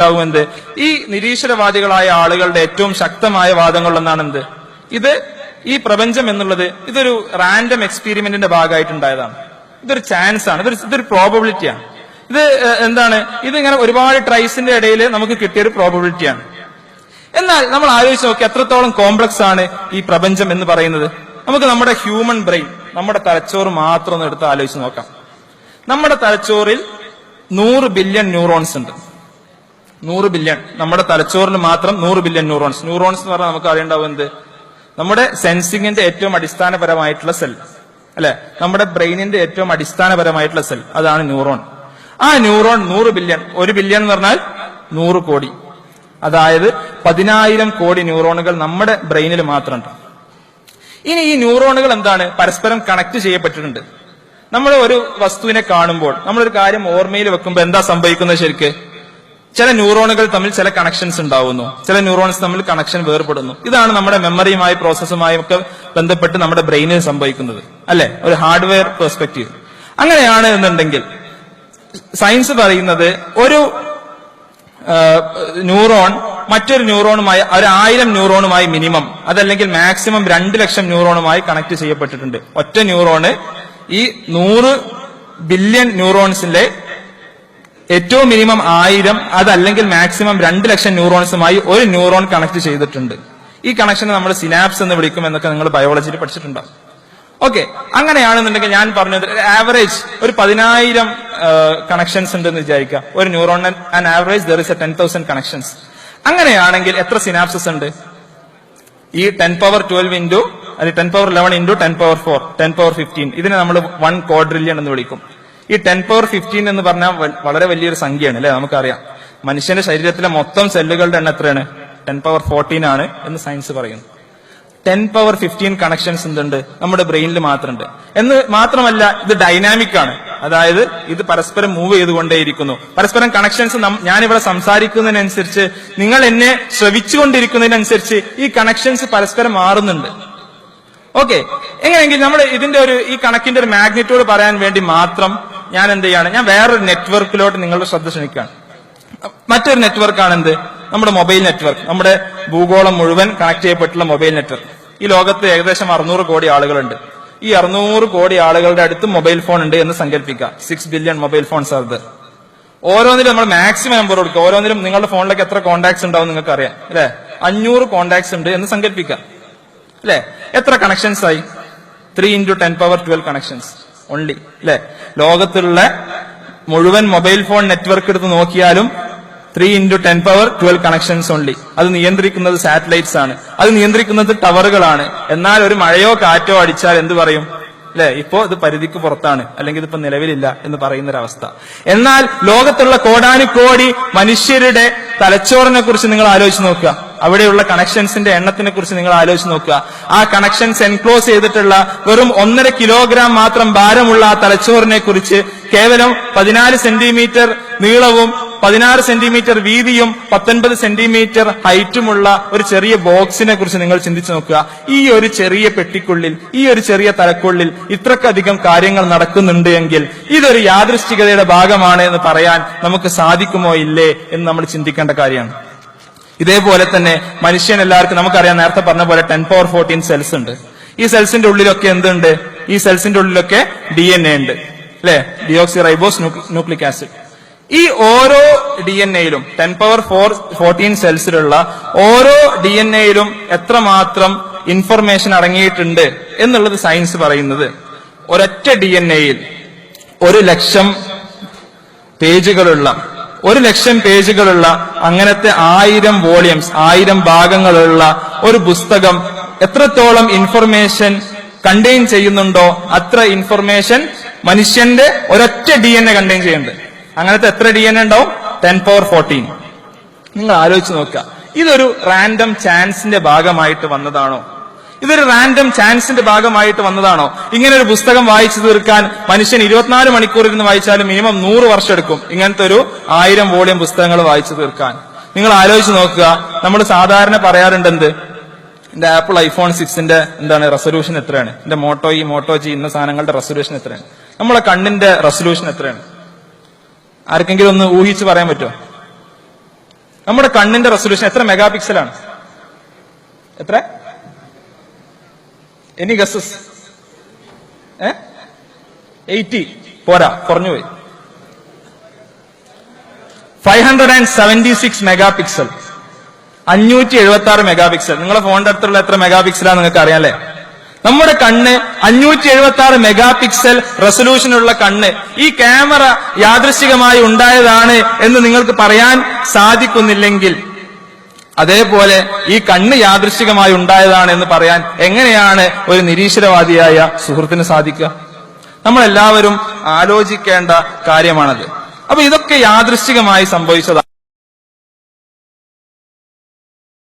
എന്ത് ഈ നിരീശ്വരവാദികളായ ആളുകളുടെ ഏറ്റവും ശക്തമായ വാദങ്ങളൊന്നാണ് എന്ത് ഇത് ഈ പ്രപഞ്ചം എന്നുള്ളത് ഇതൊരു റാൻഡം എക്സ്പീരിമെന്റിന്റെ ഭാഗമായിട്ടുണ്ടായതാണ്. ഇതൊരു ചാൻസ് ആണ്, ഇതൊരു പ്രോബബിലിറ്റിയാണ്. ഇത് എന്താണ്, ഇതിങ്ങനെ ഒരുപാട് ട്രൈസിന്റെ ഇടയിൽ നമുക്ക് കിട്ടിയൊരു പ്രോബബിലിറ്റിയാണ്. എന്നാൽ നമ്മൾ ആലോചിച്ച് നോക്കി എത്രത്തോളം കോംപ്ലക്സ് ആണ് ഈ പ്രപഞ്ചം എന്ന് പറയുന്നത്. നമുക്ക് നമ്മുടെ ഹ്യൂമൻ ബ്രെയിൻ, നമ്മുടെ തലച്ചോറ് മാത്രം ഒന്ന് എടുത്ത് ആലോചിച്ച് നോക്കാം. നമ്മുടെ തലച്ചോറിൽ 100 ബില്യൺ ന്യൂറോൺസ് ഉണ്ട്. 100 ബില്യൺ, നമ്മുടെ തലച്ചോറിൽ മാത്രം 100 ബില്യൺ ന്യൂറോൺസ്. ന്യൂറോൺസ് എന്ന് പറഞ്ഞാൽ നമുക്ക് അറിയേണ്ടാവും എന്ത്, നമ്മുടെ സെൻസിങ്ങിന്റെ ഏറ്റവും അടിസ്ഥാനപരമായിട്ടുള്ള സെൽ അല്ലെ, നമ്മുടെ ബ്രെയിനിന്റെ ഏറ്റവും അടിസ്ഥാനപരമായിട്ടുള്ള സെൽ, അതാണ് ന്യൂറോൺ. ആ ന്യൂറോൺ 100 ബില്യൺ, 1 ബില്യൺ എന്ന് പറഞ്ഞാൽ 100 കോടി, അതായത് 10,000 കോടി ന്യൂറോണുകൾ നമ്മുടെ ബ്രെയിനിൽ മാത്രമുണ്ട്. ഇനി ഈ ന്യൂറോണുകൾ എന്താണ്, പരസ്പരം കണക്ട് ചെയ്യപ്പെട്ടിട്ടുണ്ട്. നമ്മൾ ഒരു വസ്തുവിനെ കാണുമ്പോൾ, നമ്മളൊരു കാര്യം ഓർമ്മയിൽ വെക്കുമ്പോൾ എന്താ സംഭവിക്കുന്നത്, ശരിക്ക് ചില ന്യൂറോണുകൾ തമ്മിൽ ചില കണക്ഷൻസ് ഉണ്ടാവുന്നു, ചില ന്യൂറോൺസ് തമ്മിൽ കണക്ഷൻ വേർപെടുന്നു. ഇതാണ് നമ്മുടെ മെമ്മറിയുമായി പ്രോസസ്സുമായും ഒക്കെ ബന്ധപ്പെട്ട് നമ്മുടെ ബ്രെയിനിൽ സംഭവിക്കുന്നത് അല്ലെ, ഒരു ഹാർഡ്വെയർ പെർസ്പെക്റ്റീവ്. അങ്ങനെയാണ് എന്നുണ്ടെങ്കിൽ സയൻസ് പറയുന്നത് ഒരു ന്യൂറോൺ മറ്റൊരു ന്യൂറോണുമായി 1000 ന്യൂറോണുമായി മിനിമം, അതല്ലെങ്കിൽ മാക്സിമം 2 ലക്ഷം ന്യൂറോണുമായി കണക്ട് ചെയ്യപ്പെട്ടിട്ടുണ്ട്. ഒറ്റ ന്യൂറോണ് ഈ 100 ബില്യൺ ന്യൂറോൺസിന്റെ ഏറ്റവും മിനിമം 1000, അതല്ലെങ്കിൽ മാക്സിമം 2 ലക്ഷം ന്യൂറോൺസുമായി ഒരു ന്യൂറോൺ കണക്ട് ചെയ്തിട്ടുണ്ട്. ഈ കണക്ഷനെ നമ്മൾ സിനാപ്സ് എന്ന് വിളിക്കും എന്നൊക്കെ നിങ്ങൾ ബയോളജിയിൽ പഠിച്ചിട്ടുണ്ടാവും. ഓക്കെ, അങ്ങനെയാണെന്നുണ്ടെങ്കിൽ ഞാൻ പറഞ്ഞത് ആവറേജ് ഒരു 10,000 കണക്ഷൻസ് ഉണ്ടെന്ന് വിചാരിക്കുക. ഒരു neuron an average there is A 10,000 connections. അങ്ങനെയാണെങ്കിൽ എത്ര സിനാപ്സസ് ഉണ്ട്? ഈ 10^12 ഇൻറ്റു 10^11 ഇൻറ്റു 10^4 10^15, ഇതിനെ നമ്മൾ 1 ക്വാഡ്രില്യൺ എന്ന് വിളിക്കും. ഈ 10^15 എന്ന് പറഞ്ഞാൽ വളരെ വലിയൊരു സംഖ്യയാണ് അല്ലെ. നമുക്കറിയാം മനുഷ്യന്റെ ശരീരത്തിലെ മൊത്തം സെല്ലുകളുടെ എണ്ണം എത്രയാണ്, 10^14 ആണ് എന്ന് സയൻസ് പറയുന്നു. 10^15 കണക്ഷൻസ് എന്തുണ്ട് നമ്മുടെ ബ്രെയിനിൽ മാത്രമുണ്ട്. എന്ന് മാത്രമല്ല ഇത് ഡൈനാമിക് ആണ്, അതായത് ഇത് പരസ്പരം മൂവ് ചെയ്തുകൊണ്ടേയിരിക്കുന്നു. പരസ്പരം കണക്ഷൻസ് ഞാനിവിടെ സംസാരിക്കുന്നതിനനുസരിച്ച്, നിങ്ങൾ എന്നെ ശ്രവിച്ചുകൊണ്ടിരിക്കുന്നതിനനുസരിച്ച് ഈ കണക്ഷൻസ് പരസ്പരം മാറുന്നുണ്ട്. ഓക്കെ, എങ്ങനെയെങ്കിൽ നമ്മൾ ഇതിന്റെ ഈ കണക്കിന്റെ ഒരു മാഗ്നിറ്റ്യൂഡ് പറയാൻ വേണ്ടി മാത്രം ഞാൻ എന്ത് ചെയ്യാണ്, ഞാൻ വേറൊരു നെറ്റ്വർക്കിലോട്ട് നിങ്ങളുടെ ശ്രദ്ധ ക്ഷണിക്കുകയാണ്. മറ്റൊരു നെറ്റ്വർക്കാണ് എന്ത്, നമ്മുടെ മൊബൈൽ നെറ്റ്വർക്ക്. നമ്മുടെ ഭൂഗോളം മുഴുവൻ കണക്ട് ചെയ്യപ്പെട്ടുള്ള മൊബൈൽ നെറ്റ്വർക്ക്. ഈ ലോകത്ത് ഏകദേശം 600 കോടി ആളുകളുണ്ട്. ഈ 600 കോടി ആളുകളുടെ അടുത്ത് മൊബൈൽ ഫോൺ ഉണ്ട് എന്ന് സങ്കല്പിക്കുക. 6 billion mobile phones are there. ഓരോന്നിലും നമ്മൾ മാക്സിമം നമ്പർ കൊടുക്കുക. ഓരോന്നിലും നിങ്ങളുടെ ഫോണിലേക്ക് എത്ര കോൺടാക്ട്സ് ഉണ്ടാവും നിങ്ങൾക്ക് അറിയാം അല്ലെ. 500 കോൺടാക്ട്സ് ഉണ്ട് എന്ന് സങ്കല്പിക്കുക അല്ലെ. എത്ര കണക്ഷൻസ് ആയി? 3 × 10^12 കണക്ഷൻസ് ഓൺലി അല്ലെ. ലോകത്തുള്ള മുഴുവൻ മൊബൈൽ ഫോൺ നെറ്റ്വർക്ക് എടുത്ത് നോക്കിയാലും 3 × 10^12 കണക്ഷൻസ് ഓൺലി. അത് നിയന്ത്രിക്കുന്നത് സാറ്റലൈറ്റ്സ് ആണ്, അത് നിയന്ത്രിക്കുന്നത് ടവറുകളാണ്. എന്നാൽ ഒരു മഴയോ കാറ്റോ അടിച്ചാൽ എന്ത് പറയും അല്ലെ, ഇപ്പോ ഇത് പരിധിക്ക് പുറത്താണ്, അല്ലെങ്കിൽ ഇതിപ്പോ നിലവിലില്ല എന്ന് പറയുന്നൊരവസ്ഥ. എന്നാൽ ലോകത്തുള്ള കോടാനുകോടി മനുഷ്യരുടെ തലച്ചോറിനെ കുറിച്ച് നിങ്ങൾ ആലോചിച്ച് നോക്കുക. അവിടെയുള്ള കണക്ഷൻസിന്റെ എണ്ണത്തിനെ കുറിച്ച് നിങ്ങൾ ആലോചിച്ച് നോക്കുക. ആ കണക്ഷൻസ് എൻക്ലോസ് ചെയ്തിട്ടുള്ള വെറും 1.5 കിലോഗ്രാം മാത്രം ഭാരമുള്ള ആ തലച്ചോറിനെ കുറിച്ച് കേവലം 14 സെന്റിമീറ്റർ നീളവും 16 സെന്റിമീറ്റർ വീതിയും 19 സെന്റിമീറ്റർ ഹൈറ്റുമുള്ള ഒരു ചെറിയ ബോക്സിനെ കുറിച്ച് നിങ്ങൾ ചിന്തിച്ചു നോക്കുക. ഈ ഒരു ചെറിയ പെട്ടിക്കുള്ളിൽ, ഈ ഒരു ചെറിയ തലക്കുള്ളിൽ ഇത്രക്കധികം കാര്യങ്ങൾ നടക്കുന്നുണ്ട് എങ്കിൽ ഇതൊരു യാദൃശ്ചികതയുടെ ഭാഗമാണ് എന്ന് പറയാൻ നമുക്ക് സാധിക്കുമോ ഇല്ലേ എന്ന് നമ്മൾ ചിന്തിക്കേണ്ട കാര്യമാണ്. ഇതേപോലെ തന്നെ മനുഷ്യൻ എല്ലാവർക്കും നമുക്കറിയാം, നേരത്തെ പറഞ്ഞ പോലെ 10^14 സെൽസ് ഉണ്ട്. ഈ സെൽസിന്റെ ഉള്ളിലൊക്കെ എന്തുണ്ട്? ഈ സെൽസിന്റെ ഉള്ളിലൊക്കെ DNA ഉണ്ട് അല്ലെ, ഡിയോക്സി റൈബോസ് ന്യൂക്ലിക് ആസിഡ്. ഈ ഓരോ DNA-യിലും 10^14 സെൽസിലുള്ള ഓരോ DNA-യിലും എത്രമാത്രം ഇൻഫർമേഷൻ അടങ്ങിയിട്ടുണ്ട് എന്നുള്ളത് സയൻസ് പറയുന്നത്, ഒരൊറ്റ DNA-യിൽ 1,00,000 പേജുകളുള്ള 1,00,000 പേജുകളുള്ള അങ്ങനത്തെ 1000 വോളിയംസ് 1000 ഭാഗങ്ങളുള്ള ഒരു പുസ്തകം എത്രത്തോളം ഇൻഫർമേഷൻ കണ്ടെയ്ൻ ചെയ്യുന്നുണ്ടോ അത്ര ഇൻഫർമേഷൻ മനുഷ്യന്റെ ഒരൊറ്റ DNA കണ്ടെയ്ൻ ചെയ്യുന്നുണ്ട്. അങ്ങനത്തെ എത്ര DNA ഉണ്ടാവും? 10^14. നിങ്ങൾ ആലോചിച്ച് നോക്കുക. ഇതൊരു റാൻഡം ചാൻസിന്റെ ഭാഗമായിട്ട് വന്നതാണോ? ഇതൊരു റാൻഡം ചാൻസിന്റെ ഭാഗമായിട്ട് വന്നതാണോ? ഇങ്ങനെ ഒരു പുസ്തകം വായിച്ചു തീർക്കാൻ മനുഷ്യൻ 24 മണിക്കൂർ ഇരുന്ന് വായിച്ചാലും മിനിമം 100 വർഷം എടുക്കും ഇങ്ങനത്തെ ഒരു 1000 വോളിയം പുസ്തകങ്ങൾ വായിച്ചു തീർക്കാൻ. നിങ്ങൾ ആലോചിച്ച് നോക്കുക. നമ്മൾ സാധാരണ പറയാറുണ്ട് എന്ത്, എന്റെ ആപ്പിൾ iPhone 6ന്റെ എന്താണ് റെസൊല്യൂഷൻ എത്രയാണ്, എന്റെ മോട്ടോ ജി ഇന്ന സാധനങ്ങളുടെ റെസൊല്യൂഷൻ എത്രയാണ്, നമ്മളെ കണ്ണിന്റെ റെസൊല്യൂഷൻ എത്രയാണ്? ആർക്കെങ്കിലും ഒന്ന് ഊഹിച്ച് പറയാൻ പറ്റുമോ? നമ്മുടെ കണ്ണിന്റെ റെസൊല്യൂഷൻ എത്ര മെഗാ പിക്സലാണ്? എത്ര? Any guesses? 80 പോരാ, കുറഞ്ഞുപോയി. 576 മെഗാ പിക്സൽ, 576 മെഗാ പിക്സൽ. നിങ്ങളെ ഫോണിന്റെ അടുത്തുള്ള എത്ര മെഗാ പിക്സലാന്ന് നിങ്ങൾക്ക് അറിയാല്ലേ? നമ്മുടെ കണ്ണ് 576 മെഗാ പിക്സൽ റെസൊല്യൂഷനുള്ള കണ്ണ്. ഈ ക്യാമറ യാദൃശ്ചികമായി ഉണ്ടായതാണ് എന്ന് നിങ്ങൾക്ക് പറയാൻ സാധിക്കുന്നില്ലെങ്കിൽ, അതേപോലെ ഈ കണ്ണ് യാദൃശ്ചികമായി ഉണ്ടായതാണ് എന്ന് പറയാൻ എങ്ങനെയാണ് ഒരു നിരീശ്വരവാദിയായ സുഹൃത്തിന് സാധിക്കുക? നമ്മളെല്ലാവരും ആലോചിക്കേണ്ട കാര്യമാണത്. അപ്പൊ ഇതൊക്കെ യാദൃശ്ചികമായി സംഭവിച്ചതാണ്.